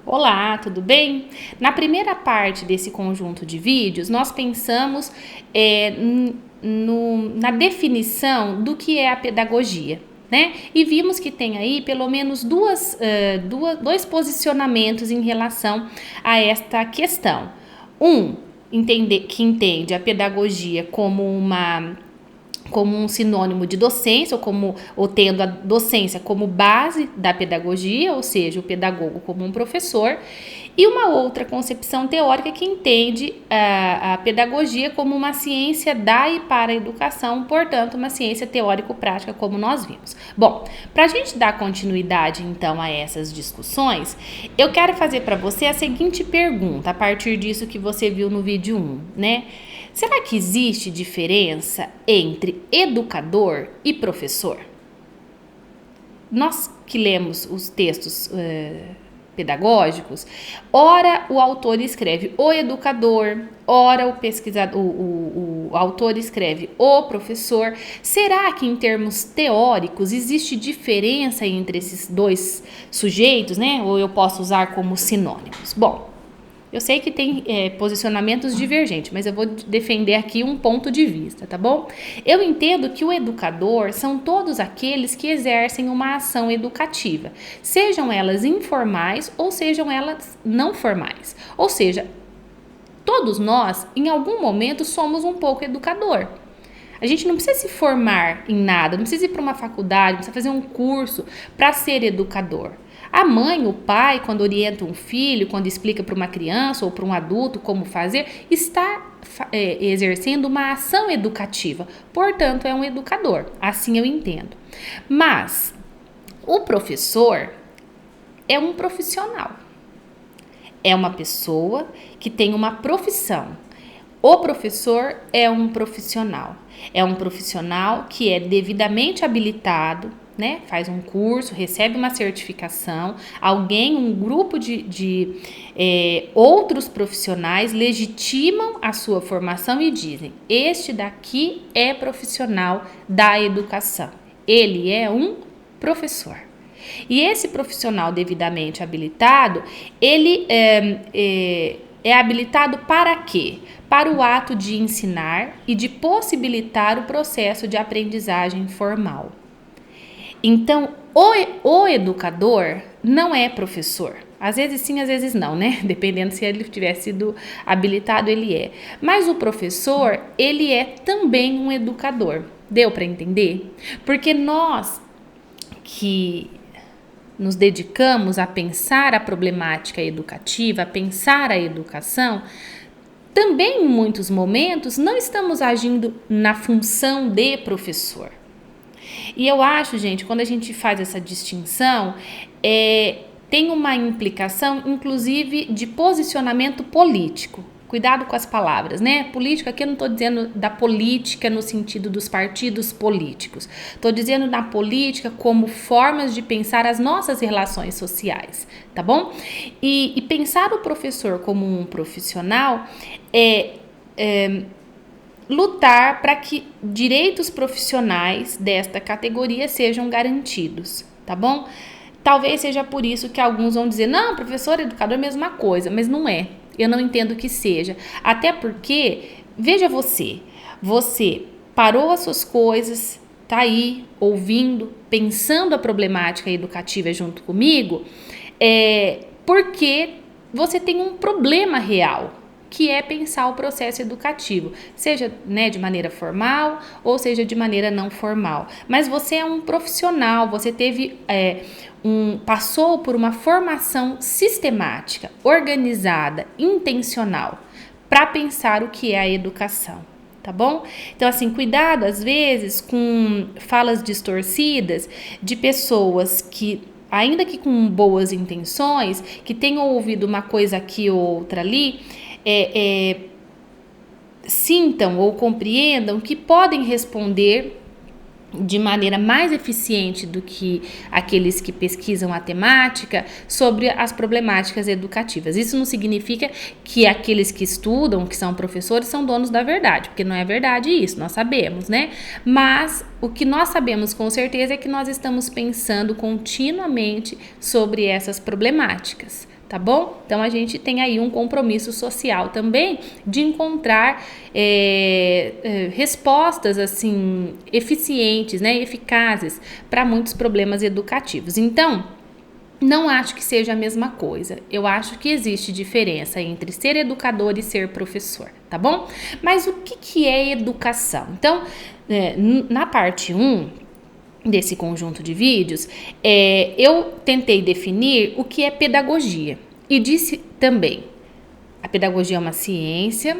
Olá, tudo bem? Na primeira parte desse conjunto de vídeos, nós pensamos na definição do que é a pedagogia, né? E vimos que tem aí pelo menos dois posicionamentos em relação a esta questão. Que entende a pedagogia como um sinônimo de docência, ou tendo a docência como base da pedagogia, ou seja, o pedagogo como um professor, e uma outra concepção teórica que entende a pedagogia como uma ciência da e para a educação, portanto, uma ciência teórico-prática, como nós vimos. Bom, para a gente dar continuidade, então, a essas discussões, eu quero fazer para você a seguinte pergunta, a partir disso que você viu no vídeo 1, né? Será que existe diferença entre educador e professor? Nós que lemos os textos pedagógicos, ora o autor escreve o educador, ora o pesquisador, o autor escreve o professor. Será que em termos teóricos existe diferença entre esses dois sujeitos, né? Ou eu posso usar como sinônimos? Bom, eu sei que tem posicionamentos divergentes, mas eu vou defender aqui um ponto de vista, tá bom? Eu entendo que o educador são todos aqueles que exercem uma ação educativa, sejam elas informais ou sejam elas não formais. Ou seja, todos nós, em algum momento, somos um pouco educador. A gente não precisa se formar em nada, não precisa ir para uma faculdade, não precisa fazer um curso para ser educador. A mãe, o pai, quando orienta um filho, quando explica para uma criança ou para um adulto como fazer, está exercendo uma ação educativa. Portanto, é um educador. Assim eu entendo. Mas o professor é um profissional. É uma pessoa que tem uma profissão. O professor é um profissional. É um profissional que é devidamente habilitado, né? Faz um curso, recebe uma certificação, um grupo de outros profissionais legitimam a sua formação e dizem: este daqui é profissional da educação, ele é um professor. E esse profissional devidamente habilitado, ele é habilitado para quê? Para o ato de ensinar e de possibilitar o processo de aprendizagem formal. Então, o educador não é professor. Às vezes sim, às vezes não, né? Dependendo se ele tivesse sido habilitado, ele é. Mas o professor, ele é também um educador. Deu para entender? Porque nós que nos dedicamos a pensar a problemática educativa, a pensar a educação, também em muitos momentos não estamos agindo na função de professor. E eu acho, gente, quando a gente faz essa distinção, tem uma implicação, inclusive, de posicionamento político. Cuidado com as palavras, né? Política, aqui eu não estou dizendo da política no sentido dos partidos políticos. Estou dizendo na política como formas de pensar as nossas relações sociais, tá bom? E pensar o professor como um profissional lutar para que direitos profissionais desta categoria sejam garantidos, tá bom? Talvez seja por isso que alguns vão dizer, não, professor, educador, mesma coisa, mas não é. Eu não entendo que seja. Até porque, veja você parou as suas coisas, tá aí, ouvindo, pensando a problemática educativa junto comigo, porque você tem um problema real, que é pensar o processo educativo, seja, né, de maneira formal ou seja de maneira não formal. Mas você é um profissional, você teve passou por uma formação sistemática, organizada, intencional, para pensar o que é a educação, tá bom? Então, assim, cuidado às vezes com falas distorcidas de pessoas que, ainda que com boas intenções, que tenham ouvido uma coisa aqui ou outra ali, sintam ou compreendam que podem responder de maneira mais eficiente do que aqueles que pesquisam a temática sobre as problemáticas educativas. Isso não significa que aqueles que estudam, que são professores, são donos da verdade, porque não é verdade isso, nós sabemos, né? Mas o que nós sabemos com certeza é que nós estamos pensando continuamente sobre essas problemáticas, tá bom? Então a gente tem aí um compromisso social também de encontrar respostas assim eficientes, né, eficazes para muitos problemas educativos. Então, não acho que seja a mesma coisa. Eu acho que existe diferença entre ser educador e ser professor, tá bom? Mas o que é educação? Então, na parte 1 desse conjunto de vídeos, eu tentei definir o que é pedagogia. E disse também, a pedagogia é uma ciência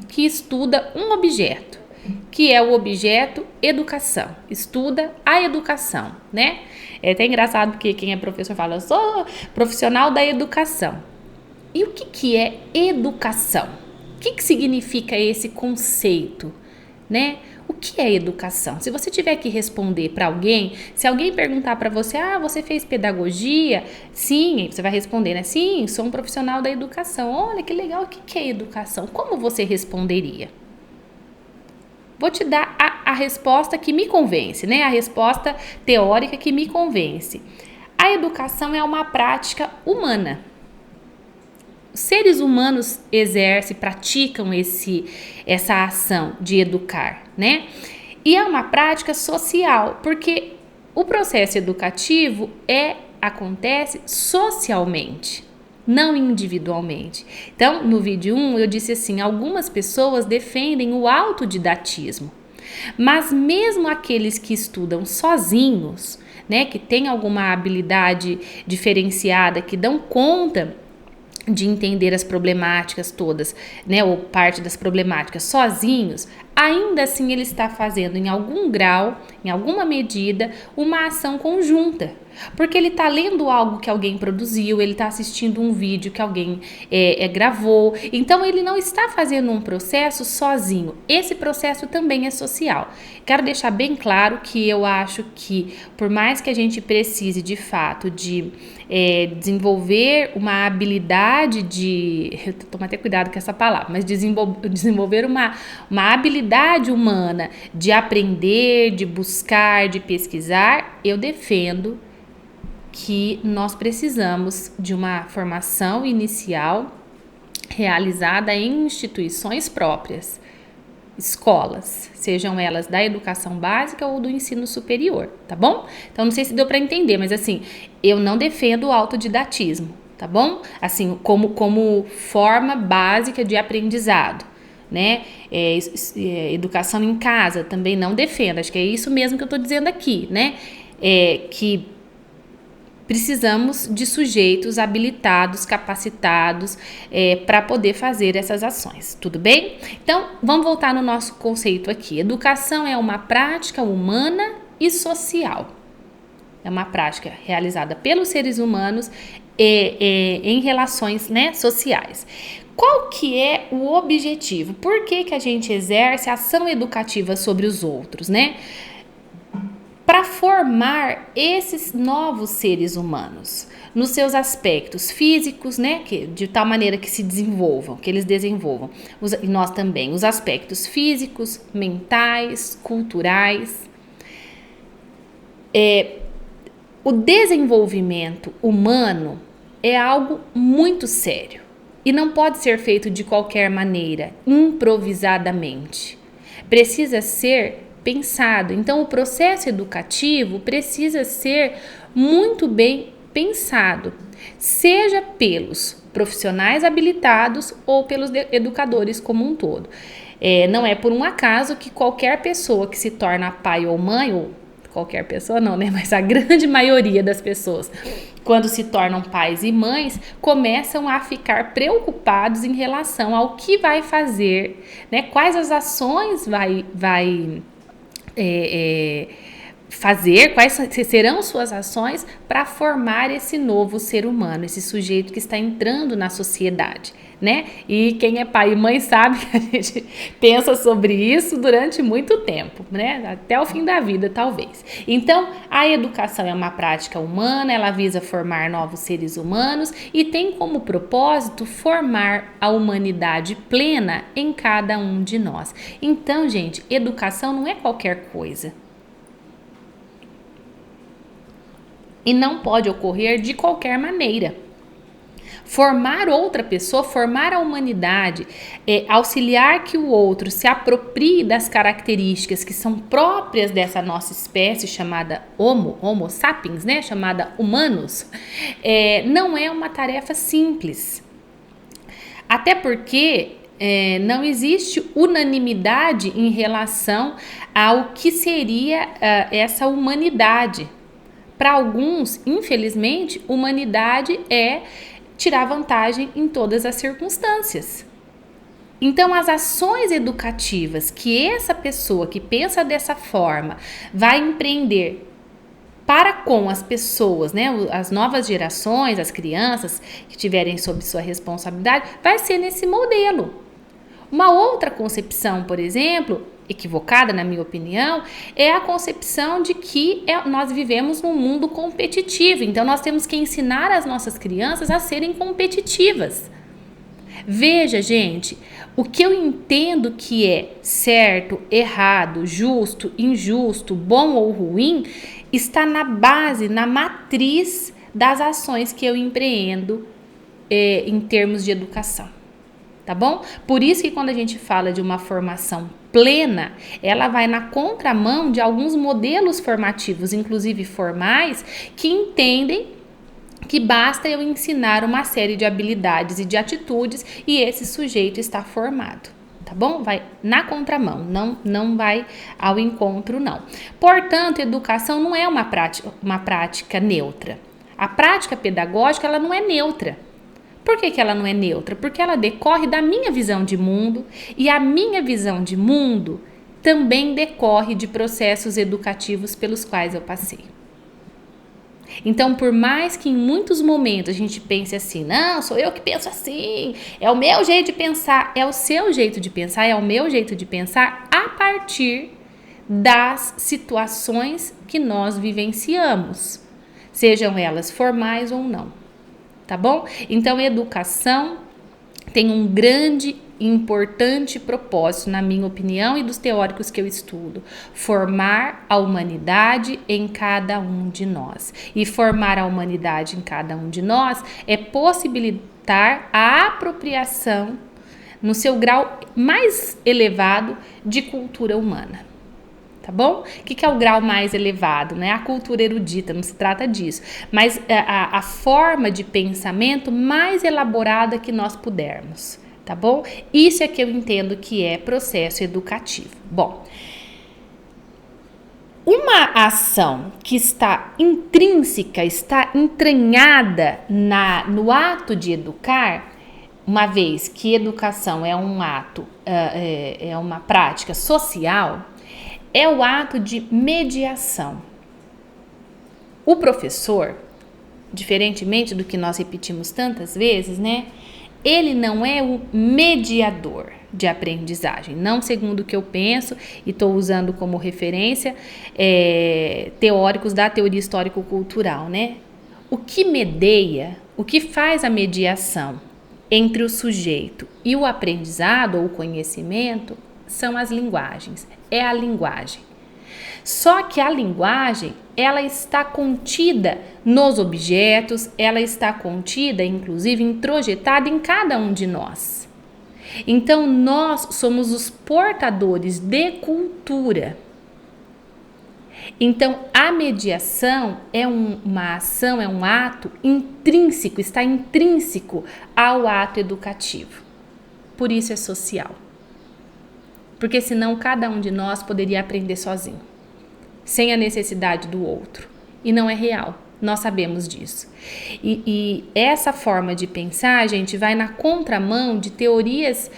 que estuda um objeto, que é o objeto educação. Estuda a educação, né? É até engraçado porque quem é professor fala, eu sou profissional da educação. E o que é educação? O que significa esse conceito, né? O que é educação? Se você tiver que responder para alguém, se alguém perguntar para você, você fez pedagogia? Sim, você vai responder, né? Sim, sou um profissional da educação. Olha que legal, o que é educação? Como você responderia? Vou te dar a resposta que me convence, né? A resposta teórica que me convence. A educação é uma prática humana. Os seres humanos praticam essa ação de educar, né? E é uma prática social, porque o processo educativo acontece socialmente, não individualmente. Então, no vídeo 1, eu disse assim, algumas pessoas defendem o autodidatismo, mas mesmo aqueles que estudam sozinhos, né, que têm alguma habilidade diferenciada, que dão conta de entender as problemáticas todas, né, ou parte das problemáticas sozinhos, ainda assim ele está fazendo em algum grau, em alguma medida, uma ação conjunta. Porque ele está lendo algo que alguém produziu, ele está assistindo um vídeo que alguém gravou. Então, ele não está fazendo um processo sozinho. Esse processo também é social. Quero deixar bem claro que eu acho que, por mais que a gente precise, de fato, de desenvolver uma habilidade toma até cuidado com essa palavra, mas desenvolver uma habilidade humana de aprender, de buscar, de pesquisar, eu defendo que nós precisamos de uma formação inicial realizada em instituições próprias, escolas, sejam elas da educação básica ou do ensino superior, tá bom? Então, não sei se deu para entender, mas assim, eu não defendo o autodidatismo, tá bom? Assim, como forma básica de aprendizado, né? Educação em casa também não defendo, acho que é isso mesmo que eu tô dizendo aqui, né? Que precisamos de sujeitos habilitados, capacitados para poder fazer essas ações, tudo bem? Então, vamos voltar no nosso conceito aqui. Educação é uma prática humana e social. É uma prática realizada pelos seres humanos em relações, né, sociais. Qual que é o objetivo? Por que a gente exerce ação educativa sobre os outros, né? Para formar esses novos seres humanos nos seus aspectos físicos, né, de tal maneira que se desenvolvam, que eles desenvolvam, e nós também, os aspectos físicos, mentais, culturais. O desenvolvimento humano é algo muito sério e não pode ser feito de qualquer maneira, improvisadamente. Precisa ser pensado. Então, o processo educativo precisa ser muito bem pensado, seja pelos profissionais habilitados ou pelos educadores como um todo. Não é por um acaso que qualquer pessoa que se torna pai ou mãe, ou qualquer pessoa não, né? Mas a grande maioria das pessoas, quando se tornam pais e mães, começam a ficar preocupados em relação ao que vai fazer, né? Quais as ações vai fazer, quais serão suas ações para formar esse novo ser humano, esse sujeito que está entrando na sociedade, né? E quem é pai e mãe sabe que a gente pensa sobre isso durante muito tempo, né? Até o fim da vida, talvez. Então, a educação é uma prática humana, ela visa formar novos seres humanos e tem como propósito formar a humanidade plena em cada um de nós. Então, gente, educação não é qualquer coisa. E não pode ocorrer de qualquer maneira. Formar outra pessoa, formar a humanidade, auxiliar que o outro se aproprie das características que são próprias dessa nossa espécie chamada Homo sapiens, né? Chamada humanos, não é uma tarefa simples. Até porque não existe unanimidade em relação ao que seria essa humanidade. Para alguns, infelizmente, humanidade é tirar vantagem em todas as circunstâncias. Então, as ações educativas que essa pessoa que pensa dessa forma vai empreender para com as pessoas, né, as novas gerações, as crianças que tiverem sob sua responsabilidade, vai ser nesse modelo. Uma outra concepção, por exemplo, equivocada na minha opinião, é a concepção de que nós vivemos num mundo competitivo, então nós temos que ensinar as nossas crianças a serem competitivas. Veja, gente, o que eu entendo que é certo, errado, justo, injusto, bom ou ruim, está na base, na matriz das ações que eu empreendo em termos de educação. Tá bom? Por isso que quando a gente fala de uma formação plena, ela vai na contramão de alguns modelos formativos, inclusive formais, que entendem que basta eu ensinar uma série de habilidades e de atitudes e esse sujeito está formado. Tá bom? Vai na contramão, não vai ao encontro, não. Portanto, educação não é uma prática neutra. A prática pedagógica, ela não é neutra. Por que ela não é neutra? Porque ela decorre da minha visão de mundo e a minha visão de mundo também decorre de processos educativos pelos quais eu passei. Então, por mais que em muitos momentos a gente pense assim, não, sou eu que penso assim, é o meu jeito de pensar, é o seu jeito de pensar, é o meu jeito de pensar a partir das situações que nós vivenciamos, sejam elas formais ou não. Tá bom? Então, educação tem um grande e importante propósito, na minha opinião e dos teóricos que eu estudo, formar a humanidade em cada um de nós. E formar a humanidade em cada um de nós é possibilitar a apropriação, no seu grau mais elevado, de cultura humana. Tá bom? O que é o grau mais elevado? Não é a cultura erudita, não se trata disso. Mas a forma de pensamento mais elaborada que nós pudermos. Tá bom? Isso é que eu entendo que é processo educativo. Bom, uma ação que está intrínseca, está entranhada no ato de educar, uma vez que educação é um ato, é uma prática social, é o ato de mediação. O professor, diferentemente do que nós repetimos tantas vezes, né? Ele não é o mediador de aprendizagem, não segundo o que eu penso e estou usando como referência teóricos da teoria histórico-cultural, né? O que medeia, o que faz a mediação entre o sujeito e o aprendizado ou o conhecimento são as linguagens, é a linguagem. Só que a linguagem, ela está contida nos objetos, ela está contida, inclusive, introjetada em cada um de nós. Então, nós somos os portadores de cultura. Então, a mediação é uma ação, é um ato intrínseco, está intrínseco ao ato educativo. Por isso é social. Porque senão cada um de nós poderia aprender sozinho, sem a necessidade do outro. E não é real, nós sabemos disso. E essa forma de pensar, gente, vai na contramão de teorias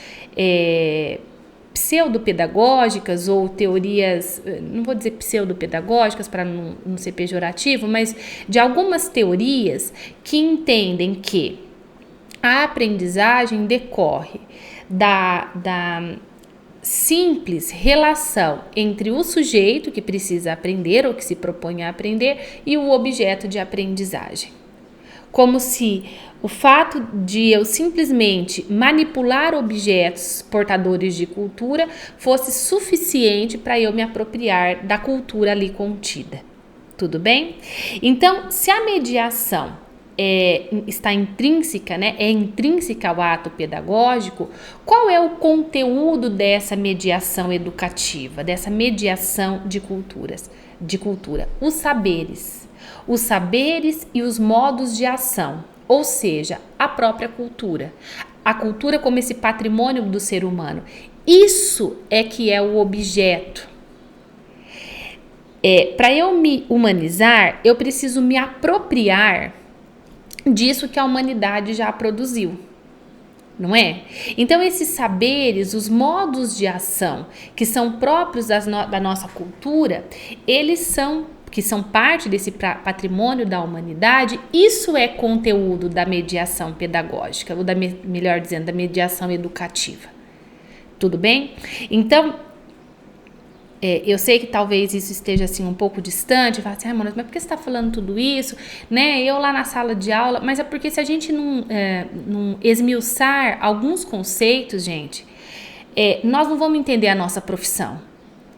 pseudopedagógicas ou teorias, não vou dizer pseudopedagógicas para não ser pejorativo, mas de algumas teorias que entendem que a aprendizagem decorre da simples relação entre o sujeito que precisa aprender ou que se propõe a aprender e o objeto de aprendizagem. Como se o fato de eu simplesmente manipular objetos portadores de cultura fosse suficiente para eu me apropriar da cultura ali contida. Tudo bem? Então, se a mediação está intrínseca, né? É intrínseca ao ato pedagógico. Qual é o conteúdo dessa mediação educativa, dessa mediação de cultura? Os saberes e os modos de ação, ou seja, a própria cultura. A cultura como esse patrimônio do ser humano. Isso é que é o objeto. Para eu me humanizar, eu preciso me apropriar disso que a humanidade já produziu, não é? Então, esses saberes, os modos de ação que são próprios da nossa cultura, que são parte desse patrimônio da humanidade, isso é conteúdo da mediação pedagógica, ou melhor dizendo, da mediação educativa. Tudo bem? Então, eu sei que talvez isso esteja assim um pouco distante, fala assim, Mona, mas por que você está falando tudo isso, né? Eu lá na sala de aula, mas é porque se a gente não esmiuçar alguns conceitos, gente, nós não vamos entender a nossa profissão,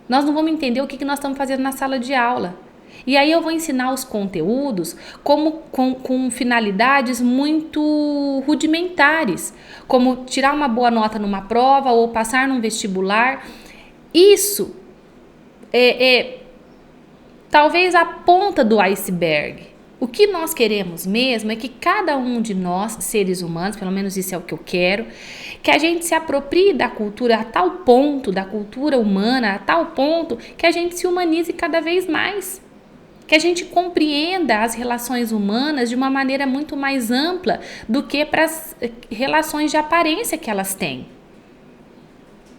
nós não vamos entender o que nós estamos fazendo na sala de aula. E aí eu vou ensinar os conteúdos com finalidades muito rudimentares, como tirar uma boa nota numa prova ou passar num vestibular. Isso talvez a ponta do iceberg. O que nós queremos mesmo é que cada um de nós, seres humanos, pelo menos isso é o que eu quero, que a gente se aproprie da cultura a tal ponto, da cultura humana a tal ponto, que a gente se humanize cada vez mais. Que a gente compreenda as relações humanas de uma maneira muito mais ampla do que para as relações de aparência que elas têm.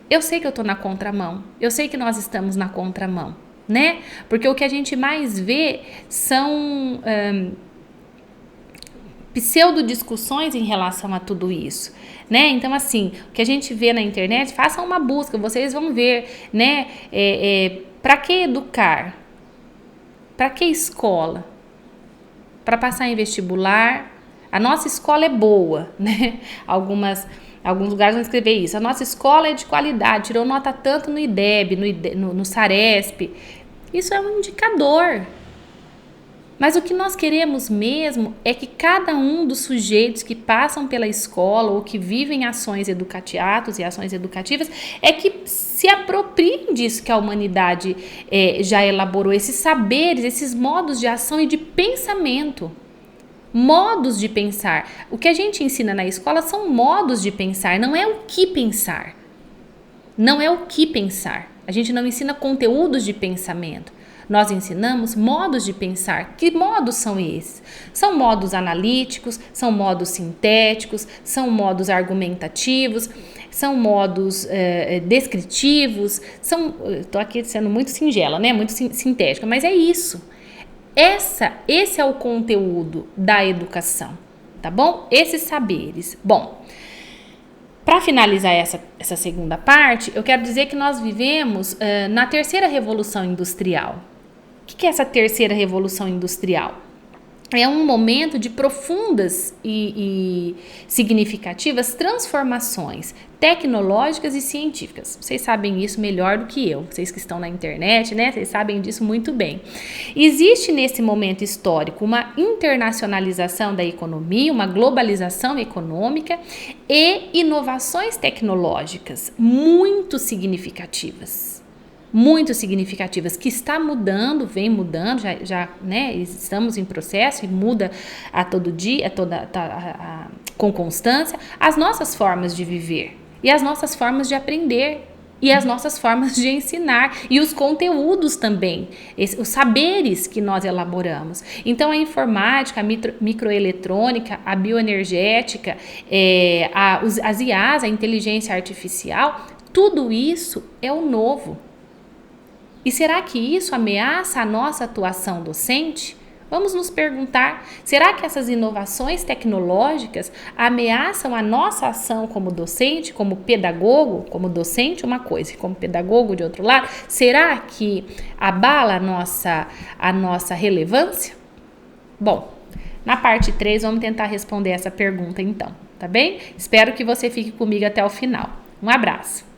Eu sei que eu estou na contramão, eu sei que nós estamos na contramão, né? Porque o que a gente mais vê são pseudo-discussões em relação a tudo isso, né? Então, assim, o que a gente vê na internet, façam uma busca, vocês vão ver, né? Para que educar? Para que escola? Para passar em vestibular? A nossa escola é boa, né? Alguns lugares vão escrever isso. A nossa escola é de qualidade, tirou nota tanto no IDEB, no Saresp. Isso é um indicador. Mas o que nós queremos mesmo é que cada um dos sujeitos que passam pela escola ou que vivem ações educativas e ações educativas é que se apropriem disso que a humanidade já elaborou, esses saberes, esses modos de ação e de pensamento. Modos de pensar. O que a gente ensina na escola são modos de pensar, não é o que pensar. Não é o que pensar. A gente não ensina conteúdos de pensamento. Nós ensinamos modos de pensar. Que modos são esses? São modos analíticos, são modos sintéticos, são modos argumentativos, são modos descritivos. Estou aqui sendo muito singela, né? Muito sintética, mas é isso. Esse é o conteúdo da educação, tá bom? Esses saberes. Bom, para finalizar essa segunda parte, eu quero dizer que nós vivemos na terceira revolução industrial. O que é essa terceira revolução industrial? É um momento de profundas e significativas transformações tecnológicas e científicas. Vocês sabem isso melhor do que eu. Vocês que estão na internet, né? Vocês sabem disso muito bem. Existe nesse momento histórico uma internacionalização da economia, uma globalização econômica e inovações tecnológicas muito significativas. Muito significativas, que está mudando, vem mudando, já né, estamos em processo e muda a todo dia, com constância, as nossas formas de viver e as nossas formas de aprender e as nossas formas de ensinar e os conteúdos também, os saberes que nós elaboramos. Então, a informática, a microeletrônica, a bioenergética, as IAs, a inteligência artificial, tudo isso é o novo. E será que isso ameaça a nossa atuação docente? Vamos nos perguntar, será que essas inovações tecnológicas ameaçam a nossa ação como docente, como pedagogo, como docente uma coisa e como pedagogo de outro lado? Será que abala a nossa relevância? Bom, na parte 3 vamos tentar responder essa pergunta então, tá bem? Espero que você fique comigo até o final. Um abraço!